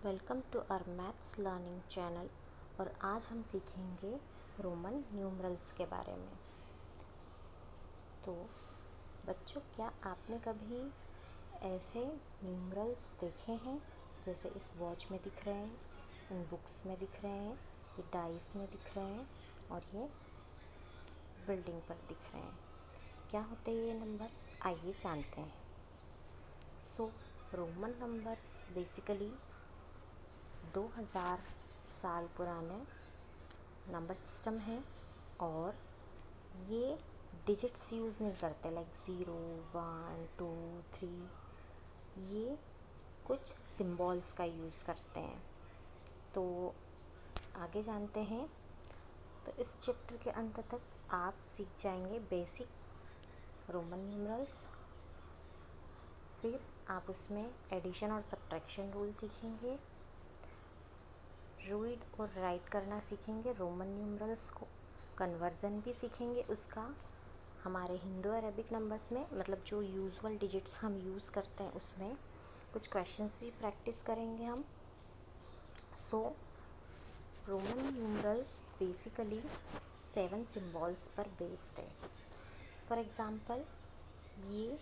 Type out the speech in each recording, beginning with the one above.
Welcome to our maths learning channel. और आज हम सीखेंगे रोमन न्यूमरल्स के बारे में। तो बच्चों, क्या आपने कभी ऐसे न्यूमरल्स देखे हैं जैसे इस वॉच में दिख रहे हैं, इन बुक्स में दिख रहे हैं, ये डाइस में दिख रहे हैं और ये बिल्डिंग पर दिख रहे हैं? क्या होते हैं ये नंबर्स? आइए जानते हैं। रोमन नंबर्स बेसिकली 2000 साल पुराने नंबर सिस्टम है और ये डिजिट्स यूज़ नहीं करते लाइक 0, 1, 2, 3। ये कुछ सिंबल्स का यूज़ करते हैं। तो आगे जानते हैं। तो इस चैप्टर के अंत तक आप सीख जाएंगे बेसिक रोमन न्यूमरल्स। फिर आप उसमें एडिशन और सब्ट्रैक्शन रूल सीखेंगे, रीड और राइट करना सीखेंगे, रोमन न्यूमरल्स को कन्वर्जन भी सीखेंगे उसका हमारे हिंदू अरेबिक नंबर्स में, मतलब जो यूजुअल डिजिट्स हम यूज़ करते हैं उसमें कुछ क्वेश्चंस भी प्रैक्टिस करेंगे हम। रोमन न्यूमरल्स बेसिकली 7 सिंबल्स पर बेस्ड है। फॉर एग्जांपल, ये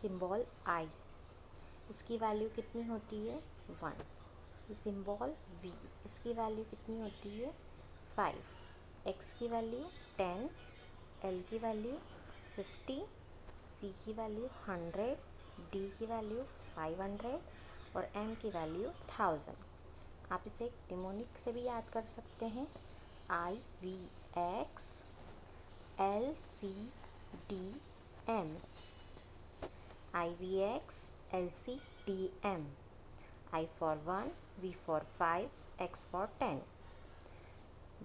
सिंबल आई, इसकी वैल्यू कितनी होती है? 1। ये सिंबल V, इसकी वैल्यू कितनी होती है? 5। X की वैल्यू 10, L की वैल्यू 50, C की वैल्यू 100, D की वैल्यू 500 और M की वैल्यू 1000। आप इसे एक निमोनिक से भी याद कर सकते हैं, IVX LCDM, IVX LCDM, I for 1, V for 5, X for 10.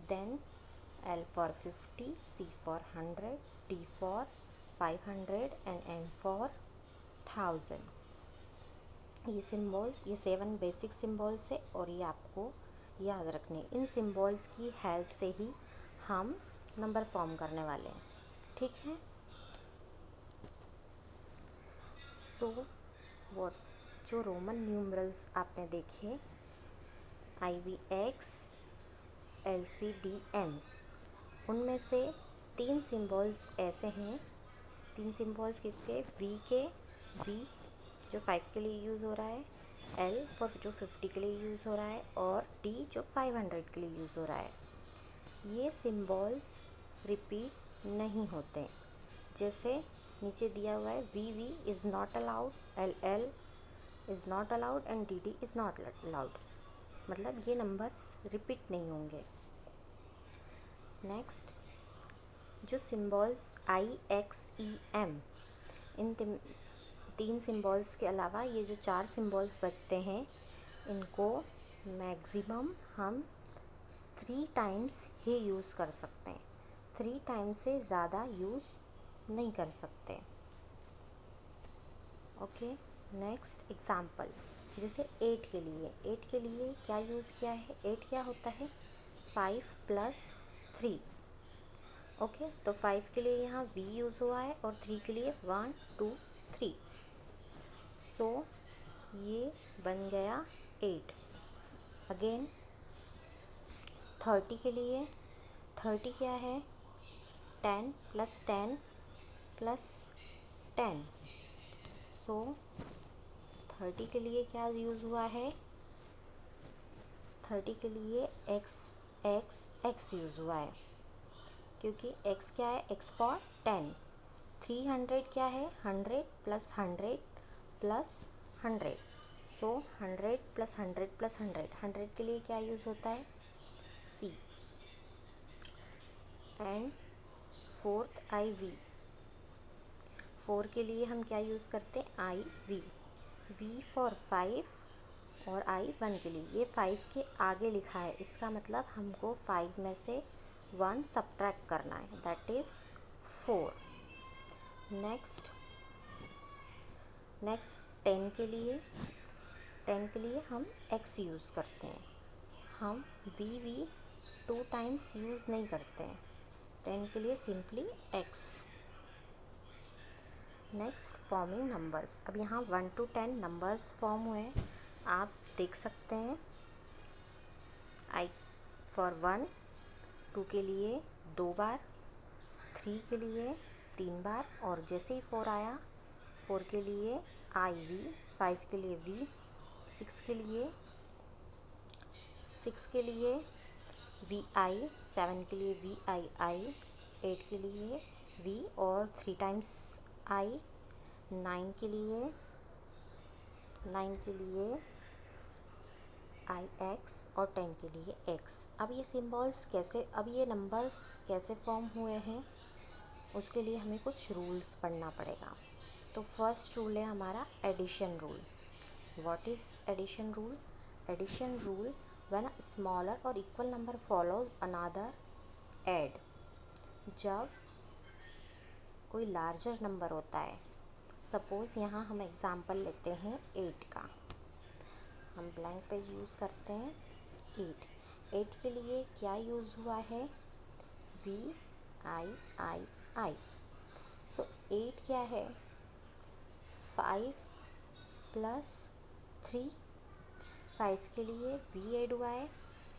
Then L for 50, C for 100, D for 500 and M for 1000। ये सिम्बल्स, ये 7 बेसिक सिम्बल्स है और ये आपको याद रखने। इन सिम्बल्स की हेल्प से ही हम नंबर फॉर्म करने वाले हैं, ठीक है? जो रोमन न्यूमरल्स आपने देखे, IVX LCDM, उनमें से 3 सिंबल्स ऐसे हैं। 3 सिंबल्स किसके? V जो 5 के लिए यूज़ हो रहा है, L फॉर जो 50 के लिए यूज़ हो रहा है और D जो 500 के लिए यूज़ हो रहा है। ये सिंबल्स रिपीट नहीं होते। जैसे नीचे दिया हुआ है, VV is not allowed, LL is not allowed and DD is not allowed, मतलब ये नंबर्स रिपीट नहीं होंगे। नेक्स्ट, जो सिंबल्स IXEM, इन 3 सिंबल्स के अलावा ये जो 4 सिंबल्स बचते हैं, इनको मैक्सिमम हम 3 टाइम्स ही यूज़ कर सकते हैं। 3 टाइम्स से ज़्यादा यूज़ नहीं कर सकते। ओके, नेक्स्ट एग्जाम्पल, जैसे 8 के लिए क्या यूज़ किया है? 8 क्या होता है? 5 + 3। ओके, तो 5 के लिए यहाँ V यूज़ हुआ है और 3 के लिए 1, 2, 3। ये बन गया 8। अगेन 30 के लिए, 30 क्या है? 10 + 10 + 10। 30 के लिए क्या यूज़ हुआ है? 30 के लिए x यूज़ हुआ है, क्योंकि x क्या है? x for 10। 300 क्या है? 100 + 100 + 100। 100 + 100 + 100, 100 के लिए क्या यूज़ होता है? C। एंड 4th IV, 4 के लिए हम क्या यूज़ करते हैं? IV। V फॉर 5 और I 1 के लिए। ये 5 के आगे लिखा है, इसका मतलब हमको 5 में से 1 सब्ट्रैक्ट करना है, दैट इज़ 4। नेक्स्ट 10 के लिए हम x यूज़ करते हैं। हम VV 2 टाइम्स यूज़ नहीं करते हैं। 10 के लिए simply x। Next, forming numbers. अब यहाँ 1 to 10 नंबर्स फॉर्म हुए, आप देख सकते हैं I for 1, 2 के लिए 2 बार, 3 के लिए 3 बार, और जैसे ही 4 आया 4 के लिए IV, 5 के लिए V, 6 के लिए VI, 7 के लिए VII, 8 के लिए V और 3 टाइम्स I, 9 के लिए IX और 10 के लिए X। अब ये नंबर्स कैसे फॉर्म हुए हैं, उसके लिए हमें कुछ रूल्स पढ़ना पड़ेगा। तो फर्स्ट रूल है हमारा addition rule. What is addition rule? Addition rule, when a smaller और equal number follows another, add. जब कोई लार्जर नंबर होता है, सपोज यहाँ हम एग्जांपल लेते हैं 8 का, हम ब्लैंक पेज यूज़ करते हैं। 8 के लिए क्या यूज़ हुआ है? VII। सो 8 क्या है? 5 प्लस 3। 5 के लिए V ऐड हुआ है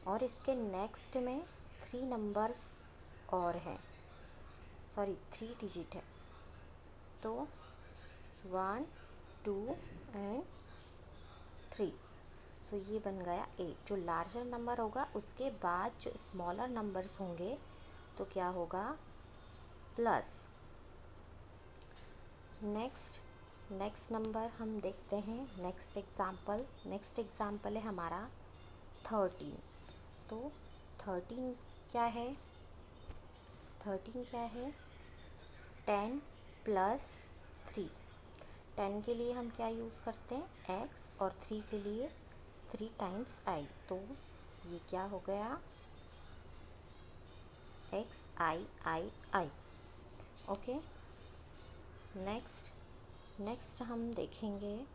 और इसके नेक्स्ट में 3 नंबर्स और हैं, 3 डिजिट है, तो 1, 2 एंड 3। सो ये बन गया 8। जो लार्जर नंबर होगा उसके बाद जो स्मॉलर नंबर्स होंगे तो क्या होगा? प्लस। नेक्स्ट नंबर हम देखते हैं। नेक्स्ट एग्जाम्पल है हमारा 13। तो 13 क्या है? 10 प्लस 3। 10 के लिए हम क्या यूज़ करते हैं? X, और 3 के लिए 3 टाइम्स I। तो ये क्या हो गया? XIII। ओके। नेक्स्ट हम देखेंगे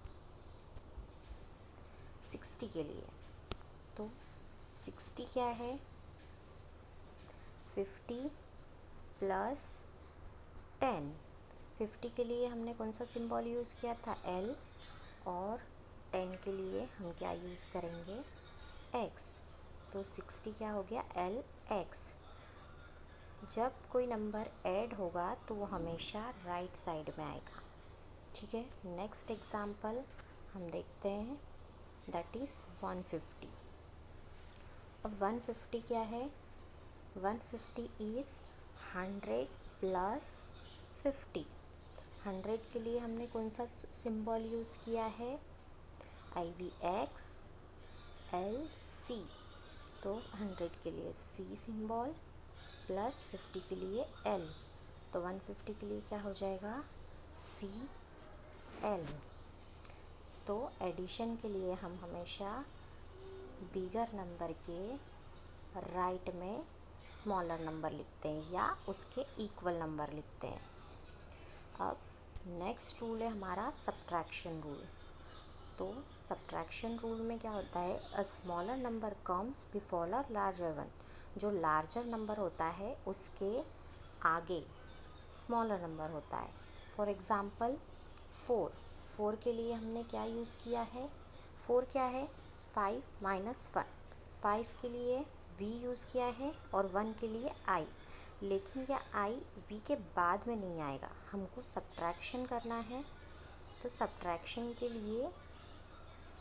60 के लिए। तो 60 क्या है? 50 प्लस 10। 50 के लिए हमने कौन सा सिंबल यूज़ किया था? L, और 10 के लिए हम क्या यूज़ करेंगे? X। तो 60 क्या हो गया? LX। जब कोई नंबर ऐड होगा तो वो हमेशा राइट साइड में आएगा। ठीक है। नेक्स्ट एग्जाम्पल हम देखते हैं, दैट इज़ 150। अब 150 क्या है? 150 इज़ 100 प्लस 50। 100 के लिए हमने कौन सा सिंबल यूज़ किया है? IVX LC। तो 100 के लिए C सिंबल प्लस 50 के लिए L। तो 150 के लिए क्या हो जाएगा? CL। तो एडिशन के लिए हम हमेशा बिगर नंबर के राइट में स्मॉलर नंबर लिखते हैं या उसके इक्वल नंबर लिखते हैं। अब नेक्स्ट रूल है हमारा सब्ट्रैक्शन रूल। तो सब्ट्रैक्शन रूल में क्या होता है? A smaller number comes before a larger one. जो लार्जर नंबर होता है उसके आगे स्मॉलर नंबर होता है। फॉर एग्ज़ाम्पल 4 के लिए हमने क्या यूज़ किया है? 4 क्या है? 5 माइनस 1। 5 के लिए V यूज़ किया है और 1 के लिए I। लेकिन यह I V के बाद में नहीं आएगा, हमको सब्ट्रैक्शन करना है। तो सब्ट्रैक्शन के लिए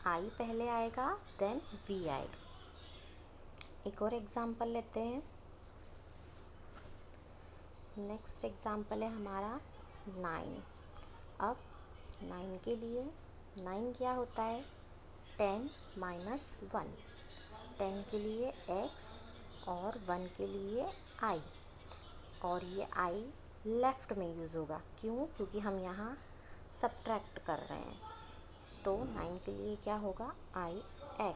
I पहले आएगा, देन V आएगा। एक और एग्जाम्पल लेते हैं। नेक्स्ट एग्जाम्पल है हमारा 9। अब 9 के लिए 9 क्या होता है? 10 माइनस 1। 10 के लिए X और 1 के लिए I, और ये I लेफ़्ट में यूज़ होगा। क्यों? क्योंकि हम यहाँ सब्ट्रैक्ट कर रहे हैं। तो 9 के लिए क्या होगा? IX।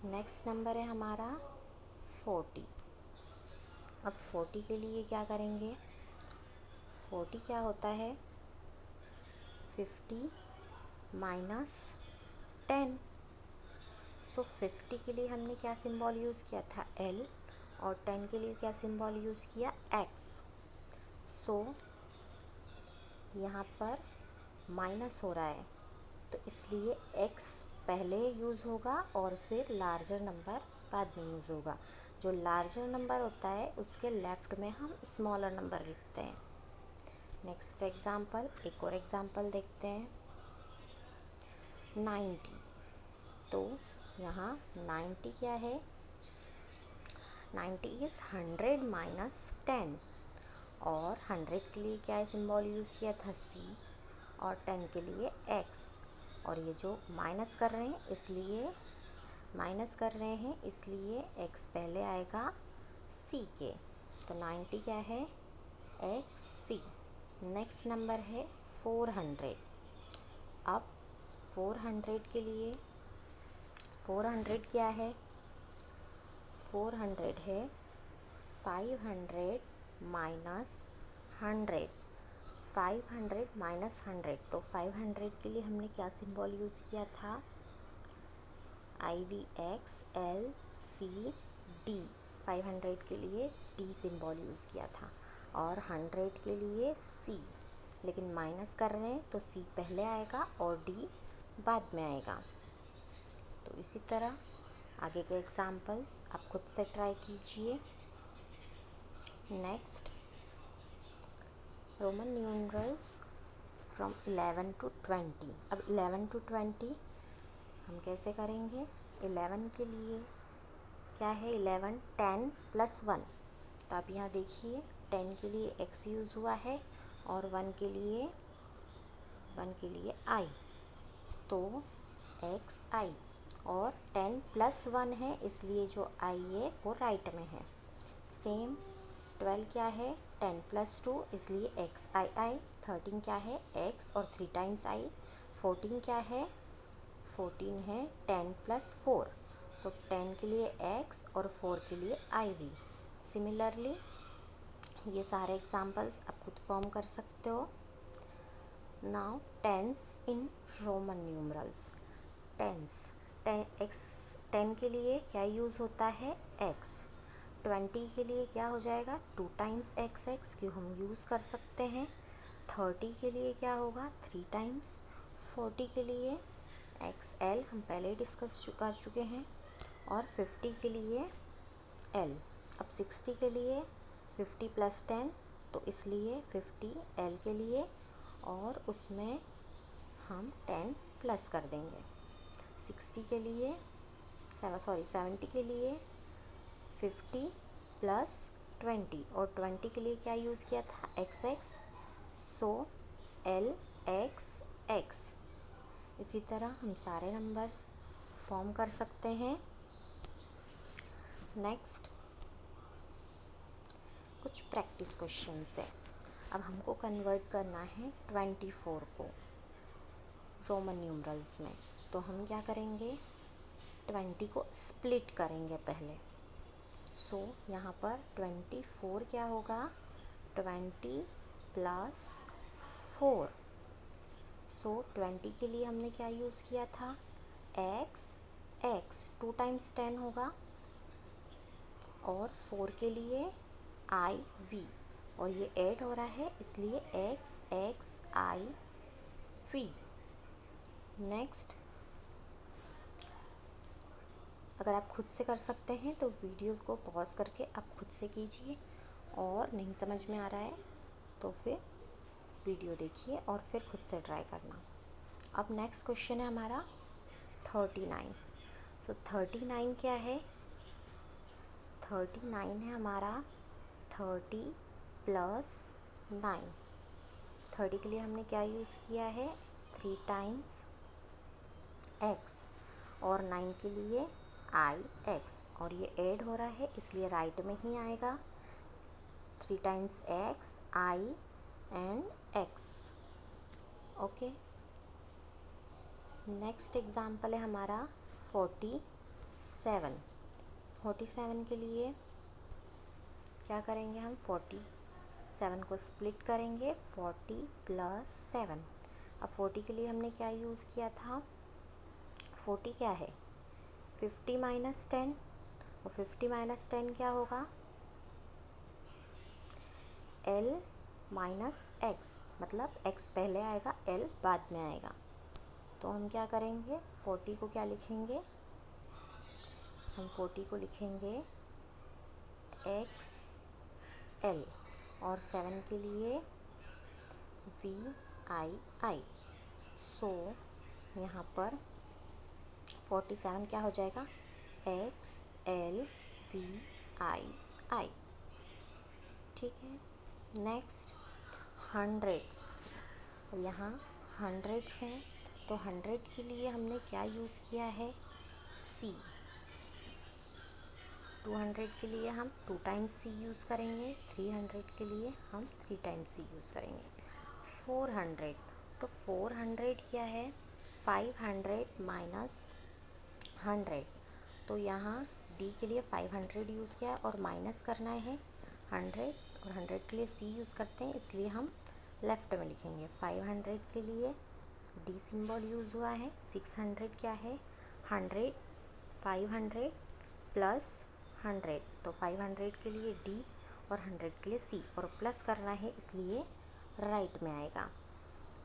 नेक्स्ट नंबर है हमारा 40। अब 40 के लिए क्या करेंगे? 40 क्या होता है? 50 माइनस 10। सो 50 के लिए हमने क्या सिंबल यूज़ किया था? L, और 10 के लिए क्या सिंबल यूज़ किया? X। सो यहाँ पर माइनस हो रहा है तो इसलिए X पहले यूज़ होगा और फिर लार्जर नंबर बाद में यूज़ होगा। जो लार्जर नंबर होता है उसके लेफ्ट में हम स्मॉलर नंबर लिखते हैं। नेक्स्ट एग्जाम्पल, एक और एग्जाम्पल देखते हैं। 90, तो यहाँ 90 क्या है? 90 इज़ 100 माइनस 10, और 100 के लिए क्या सिंबल यूज़ किया था? C, और 10 के लिए X। और ये जो माइनस कर रहे हैं इसलिए X पहले आएगा C के, तो 90 क्या है? XC। नेक्स्ट नंबर है 400। अब 400 के लिए 400 क्या है? 400 है 500 माइनस 100। 500 माइनस 100, तो 500 के लिए हमने क्या सिंबल यूज़ किया था? IVXLCD। 500 के लिए D सिंबल यूज़ किया था, और 100 के लिए C। लेकिन माइनस कर रहे हैं तो C पहले आएगा और D बाद में आएगा। तो इसी तरह आगे के एग्जाम्पल्स आप खुद से ट्राई कीजिए। Next, Roman numerals from 11 to 20। अब 11 to 20 हम कैसे करेंगे? 11 के लिए क्या है? 11 10 प्लस 1। तो आप यहाँ देखिए 10 के लिए X यूज़ हुआ है और 1 के लिए I, तो XI। और 10 प्लस 1 है इसलिए जो I है वो राइट में है। सेम 12 क्या है? 10 प्लस 2 इसलिए XII। 13 क्या है? X और 3 टाइम्स I। 14 क्या है? 14 है 10 प्लस 4, तो 10 के लिए X और 4 के लिए IV। सिमिलरली ये सारे एग्जाम्पल्स आप खुद फॉर्म कर सकते हो। Now tens in Roman numerals. Tens 10 के लिए क्या यूज़ होता है? X। 20 के लिए क्या हो जाएगा? 2 टाइम्स XX क्यों हम यूज़ कर सकते हैं। 30 के लिए क्या होगा? 3 टाइम्स। 40 के लिए XL हम पहले ही डिस्कस कर चुके हैं, और 50 के लिए L। अब 60 के लिए 50 प्लस 10, तो इसलिए 50 L के लिए, और उसमें हम 10 प्लस कर देंगे। 70 के लिए 50 प्लस 20, और 20 के लिए क्या यूज़ किया था? XX, सो LXX। इसी तरह हम सारे नंबर्स फॉर्म कर सकते हैं। नेक्स्ट, कुछ प्रैक्टिस क्वेश्चंस है। अब हमको कन्वर्ट करना है 24 को रोमन न्यूमरल्स में। तो हम क्या करेंगे? 20 को स्प्लिट करेंगे पहले। सो यहाँ पर 24 क्या होगा? 20 प्लस 4। सो 20 के लिए हमने क्या यूज़ किया था? X 2 टाइम्स 10 होगा, और 4 के लिए IV, और ये ऐड हो रहा है इसलिए XXIV। नेक्स्ट, अगर आप खुद से कर सकते हैं तो वीडियो को पॉज करके आप खुद से कीजिए, और नहीं समझ में आ रहा है तो फिर वीडियो देखिए और फिर खुद से ट्राई करना। अब नेक्स्ट क्वेश्चन है हमारा 39। सो 39 क्या है? 39 है हमारा 30 प्लस 9। 30 के लिए हमने क्या यूज़ किया है? 3 टाइम्स X, और 9 के लिए IX, और ये ऐड हो रहा है इसलिए राइट में ही आएगा। 3 times X, I and X। Okay, next example है हमारा 47। 47 के लिए क्या करेंगे? हम 47 को स्प्लिट करेंगे 40 प्लस 7। अब 40 के लिए हमने क्या यूज़ किया था? 40 क्या है? 50 माइनस 10, और 50 माइनस 10 क्या होगा? L माइनस X, मतलब X पहले आएगा L बाद में आएगा। तो हम क्या करेंगे, 40 को क्या लिखेंगे, हम 40 को लिखेंगे XL और 7 के लिए VII। सो यहाँ पर 47 क्या हो जाएगा, XLVII। ठीक है। Next hundreds. यहाँ हंड्रेड्स हैं तो 100 के लिए हमने क्या यूज़ किया है, C। 200 के लिए हम 2 टाइम्स C यूज़ करेंगे, 300 के लिए हम 3 टाइम्स C यूज़ करेंगे। 400, तो 400 क्या है, 500 माइनस 100, तो यहाँ D के लिए 500 यूज़ किया और माइनस करना है 100, और 100 के लिए C यूज़ करते हैं, इसलिए हम लेफ़्ट में लिखेंगे। 500 के लिए D सिंबल यूज़ हुआ है। 600 क्या है, 100, 500 प्लस 100, तो 500 के लिए D और 100 के लिए C, और प्लस करना है इसलिए राइट में आएगा।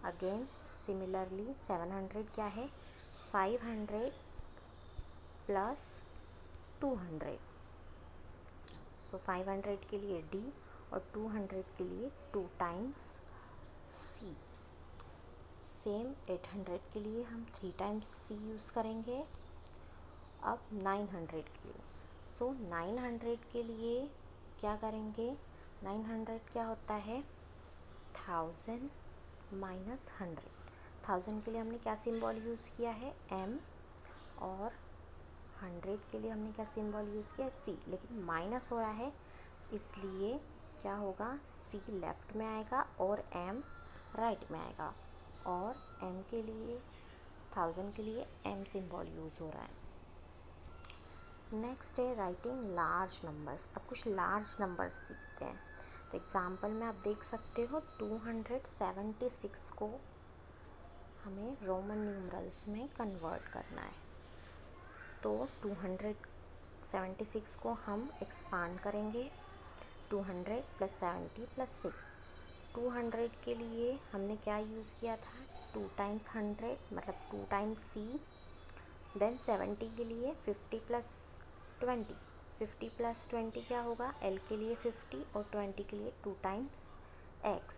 अगेन सिमिलरली 700 क्या है, 500 प्लस 200, सो 500 के लिए D और 200 के लिए 2 टाइम्स C। सेम 800 के लिए हम 3 टाइम्स C यूज़ करेंगे। अब 900 के लिए, सो 900 के लिए क्या करेंगे, 900 क्या होता है, 1000 माइनस 100। 1000 के लिए हमने क्या सिंबल यूज़ किया है, M, और 100 के लिए हमने क्या सिंबल यूज़ किया है, C, लेकिन माइनस हो रहा है इसलिए क्या होगा, C लेफ़्ट में आएगा और M राइट में आएगा, और M के लिए 1000 के लिए M सिंबल यूज़ हो रहा है। नेक्स्ट है राइटिंग लार्ज नंबर्स। अब कुछ लार्ज नंबर्स सीखते हैं। तो एग्जांपल में आप देख सकते हो 276 को हमें रोमन न्यूमरल्स में कन्वर्ट करना है। तो 276 को हम एक्सपांड करेंगे, 200 प्लस 70 प्लस 6। 200 के लिए हमने क्या यूज़ किया था, 2 टाइम्स 100 मतलब 2 टाइम्स C। देन 70 के लिए 50 प्लस 20, 50 प्लस 20 क्या होगा, L के लिए 50 और 20 के लिए 2 टाइम्स X,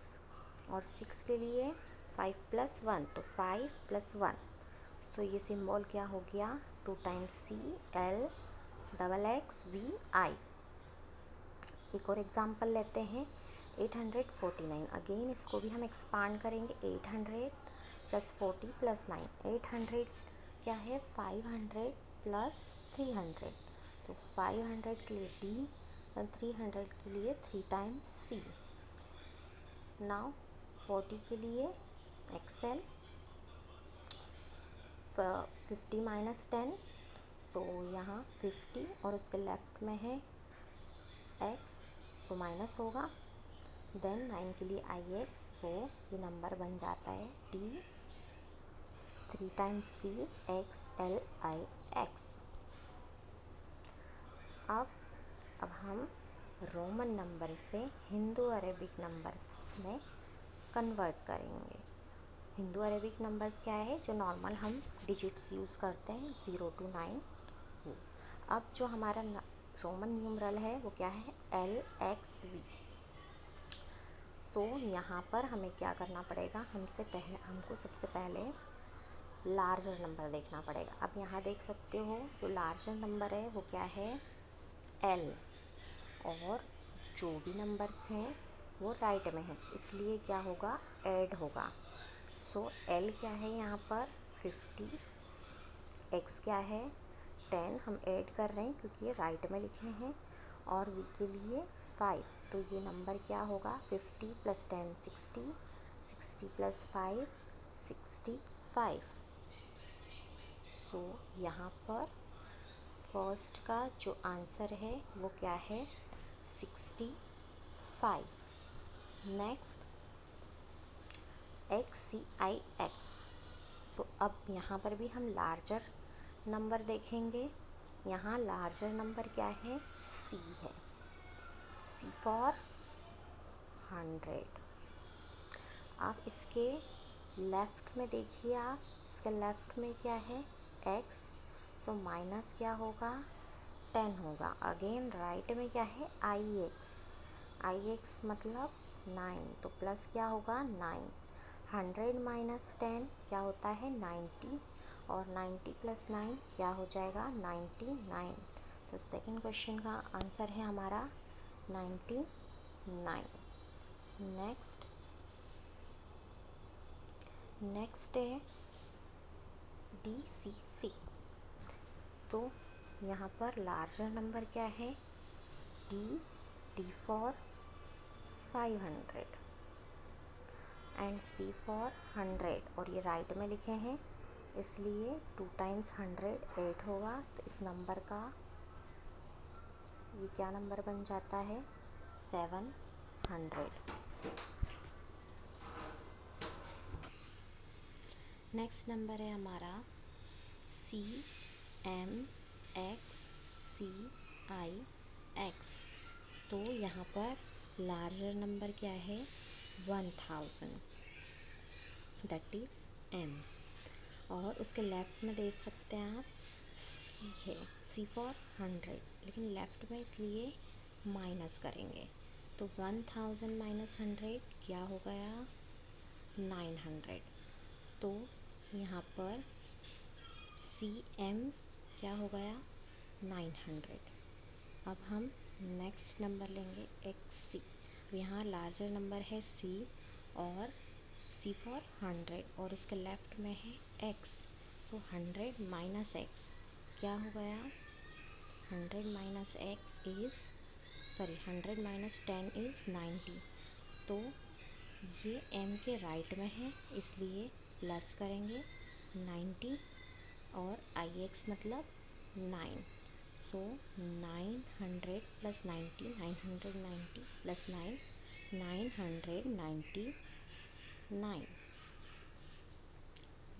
और 6 के लिए 5 प्लस 1, तो 5 प्लस 1, सो ये सिंबल क्या हो गया, 2 times C L double X V I। एक और एग्जांपल लेते हैं 849। अगेन इसको भी हम एक्सपांड करेंगे, 800 प्लस 40 प्लस 9। 800 क्या है, 500 प्लस 300, तो 500 के लिए D और 300 के लिए 3 टाइम्स C। नाउ 40 के लिए XL, 50 माइनस 10, सो यहाँ 50 और उसके लेफ्ट में है X, सो माइनस होगा। देन 9 के लिए IX, सो ये नंबर बन जाता है D 3 times C X L I X। अब हम रोमन नंबर से हिंदू अरेबिक नंबर्स में कन्वर्ट करेंगे। हिंदू अरेबिक नंबर्स क्या है, जो नॉर्मल हम डिजिट्स यूज़ करते हैं 0 to 9। अब जो हमारा रोमन न्यूमरल है वो क्या है, LXV। सो यहाँ पर हमें क्या करना पड़ेगा, हमको सबसे पहले लार्जर नंबर देखना पड़ेगा। अब यहाँ देख सकते हो जो लार्जर नंबर है वो क्या है, L, और जो भी नंबर्स हैं वो राइट में है, इसलिए क्या होगा, ऐड होगा। सो L क्या है यहाँ पर 50, X क्या है 10, हम ऐड कर रहे हैं क्योंकि ये राइट में लिखे हैं, और V के लिए 5, तो ये नंबर क्या होगा, 50 प्लस 10 60, 60 प्लस 5 65। सो यहाँ पर फर्स्ट का जो आंसर है वो क्या है, 65। Next XCIX। सो अब यहाँ पर भी हम लार्जर नंबर देखेंगे। यहाँ लार्जर नंबर क्या है, C है, C फॉर 100। आप इसके लेफ्ट में देखिए, आप इसके लेफ्ट में क्या है x, सो माइनस क्या होगा 10 होगा। अगेन राइट में क्या है ix मतलब 9, तो प्लस क्या होगा 9। 100 माइनस 10 क्या होता है 90, और 90 प्लस 9 क्या हो जाएगा 99। तो सेकंड क्वेश्चन का आंसर है हमारा 99। नेक्स्ट है DCC। तो यहाँ पर लार्जर नंबर क्या है D for 500 and C for 100, और ये राइट में लिखे हैं इसलिए 2 टाइम्स 100 8 होगा। तो इस नंबर का ये क्या नंबर बन जाता है 700। नेक्स्ट नंबर है हमारा CMXCIX। तो यहाँ पर लार्जर नंबर क्या है 1000, दैट इज M, और उसके लेफ्ट में देख सकते हैं आप C है, C फॉर 100, लेकिन लेफ्ट में इसलिए माइनस करेंगे। तो 1000 माइनस 100 क्या हो गया 900। तो यहाँ पर CM क्या हो गया 900। अब हम नेक्स्ट नंबर लेंगे XC। यहाँ लार्जर नंबर है C और C फॉर 100, और उसके लेफ्ट में है X, सो 100 माइनस X क्या हो गया 100 minus X is 100 minus 10 is 90। तो ये M के राइट में है इसलिए प्लस करेंगे 90, और IX मतलब 9, सो 900 प्लस 90 990 प्लस 9 999।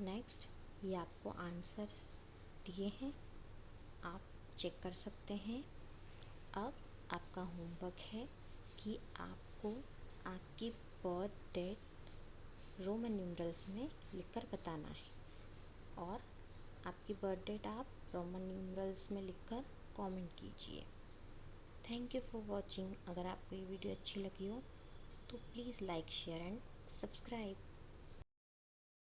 नेक्स्ट ये आपको आंसर्स दिए हैं, आप चेक कर सकते हैं। अब आपका होमवर्क है कि आपको आपकी बर्थ डेट रोमन न्यूमरल्स में लिखकर बताना है, और आपकी बर्थ डेट आप रोमन न्यूमरल्स में लिखकर कमेंट कीजिए। Thank you for watching. अगर आपको ये वीडियो अच्छी लगी हो तो please like share and subscribe.